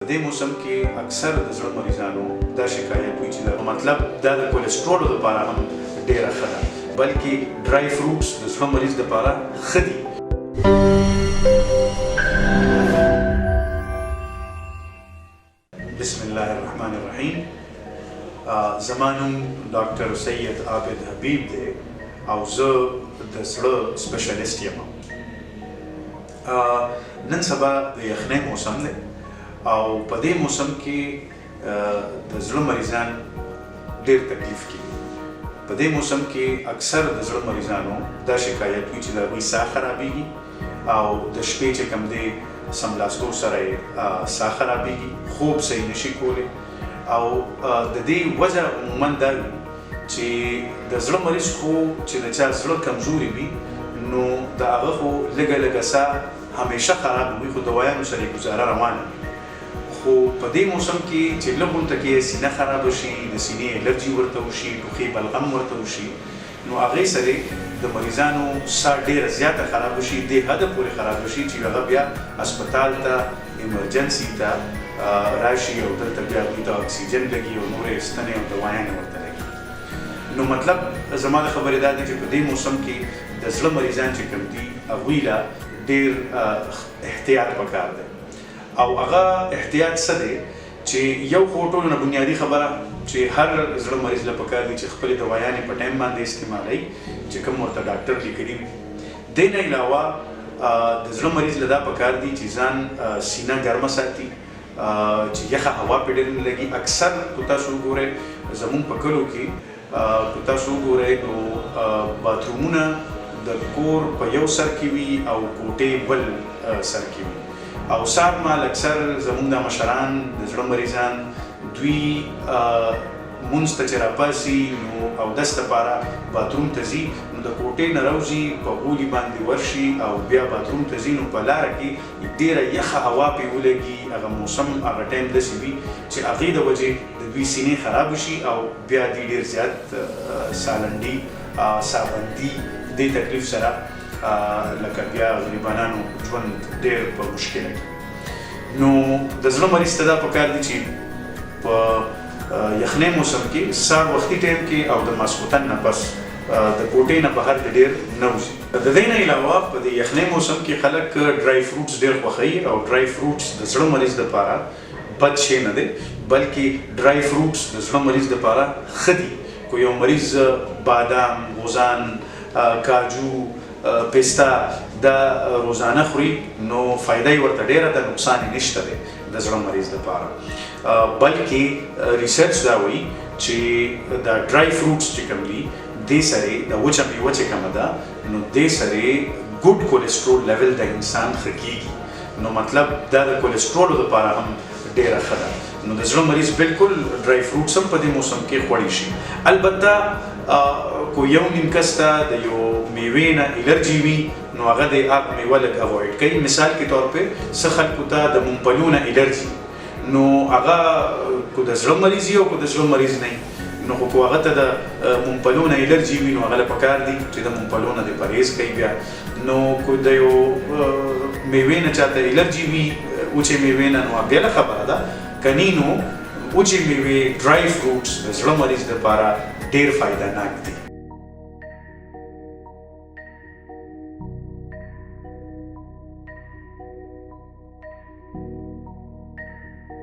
دې موسم کې اکثر د زړه مریضانو دا شکایت وي چې دا مطلب دا د کولیسټرول لپاره هم ډېره ښه ده، بلکې ډرای فروټس د زړه مریض لپاره ښه دي. بسم الله الرحمن الرحیم. زما نوم ډاکټر سید عابد حبیب دی او زه د زړه سپیشلیسټ یم. نن سبا د یخنۍ موسم دی او په دې موسم کې د زړه مریضان ډېر تکلیف کوي. په دې موسم کې اکثر د زړه مریضانو دا شکایت وي چې د هغوی ساه خرابېږي او د شپې چې کوم دی سملاسلو سره یې ساه خرابېږي، خوب صحیح نشي کولی او د دې وجه عموما دا وي چې د زړه مریض خو چې د چا زړه کمزوري وي نو د هغه خو لږه لږه ساه همیشه خراب وي، خو دوایانو سره یې ګزاره روانه وي. خو په دې موسم کې چې لږ غونته کې سینه خرابه شي، د سینې الرجي ورته وشي، ټوخي بلغم ورته وشي، نو هغې سره د مریضانو ساه ډېره زیاته خرابه شي، دې حده پورې خرابه شي چې هغه بیا هسپتال ته ایمرجنسي ته راشي او دلته بیا هغوی ته اکسیجن لګي او نورې ستنې او دوایانې ورته لګي. نو مطلب زما د خبرې دا دی چې په دې موسم کې د زړه مریضان چې کوم دي هغوی له ډېر احتیاط پکار دی او هغه احتیاط څه دی چې یو خو ټولو نه بنیادي خبره چې هر زړه مریض له پکار دی چې خپلې دوایانې په ټایم باندې استعمالوي چې کوم ورته ډاکټر لیکلي وي. دې نه علاوه د زړه مریض له دا پکار دی چې ځان سینه ګرمه ساتي، چې یخه هوا پرې ډېر نه لګي. اکثر که تاسو وګورئ زموږ په کلو کې که تاسو وګورئ نو باترومونه د کور په یو سر کې وي او کوټې بل سر کې وي او سار مال اکثر زموږ د مشران د زړه مریضان دوی مونځ ته چې راپاسي نو اودس دپاره باتروم ته ځي نو د کوټې نه راوځي په غولي باندې ورشي او بیا باتروم ته ځي نو په لاره کې ډېره یخه هوا پرې ولګي. هغه موسم هغه ټایم داسې وي چې هغې د وجې د دوی سینې خرابه شي او بیا دوی ډېر زیات سالنډي سابندي دې تکلیف سره لکه بیا غریبانانو ژوند ډېر په مشکله کې. نو د زړه مریض ته دا پکار دي چې په یخنۍ موسم کې سهار وختي ټایم کې او د ماسخوتن نه پس د کوټې نه بهر ډېر نه وځي. د دې نه علاوه په دې یخنۍ موسم کې خلک ډرای فروټس ډېر خوښوي او ډرای فروټس د زړه مریض دپاره بد شی نه دی، بلکې ډرای فروټس د زړه مریض دپاره ښه دي. که یو مریض بادام، غوزان، کاجو، پستا دا روزانه خوري نو فایده یې ورته ډېره ده، نقصان یې نشته دی د زړه مریض دپاره. بلکې ریسرچ دا وایي چې دا ډرای فروټس چې کوم دي دې سره د وچه میوه چې کومه ده نو دې سره ګډ کولیسټرول لیول د انسان ښه کېږي. نو مطلب دا د کولیسټرولو دپاره هم ډېره ښه ده. نو د زړه مریض بالکل ډرای فروټس هم په دې موسم کې خوړی شي. البته کو یو نیم کس ته د یو میوې نه الرجي وي نو هغه د هغه میوه لږ اوایډ کوي. مثال کے طور پہ څه خلکو ته د ممپلیو نه الرجي نو هغه کو د زړه مریض او کو د زړه مریض نه نو خو هغه ته د ممپلیو نه الرجي وي نو هغه له پکار دي چې د ممپلیو نه د پرهیز کوي. بیا نو کو د یو میوې نه چاته الرجي وي وچې میوې نه نو بیا خبره ده کني نو وچې میوې ډرای فروټس د زړه مریض دپاره ډېر فایده ناک دي.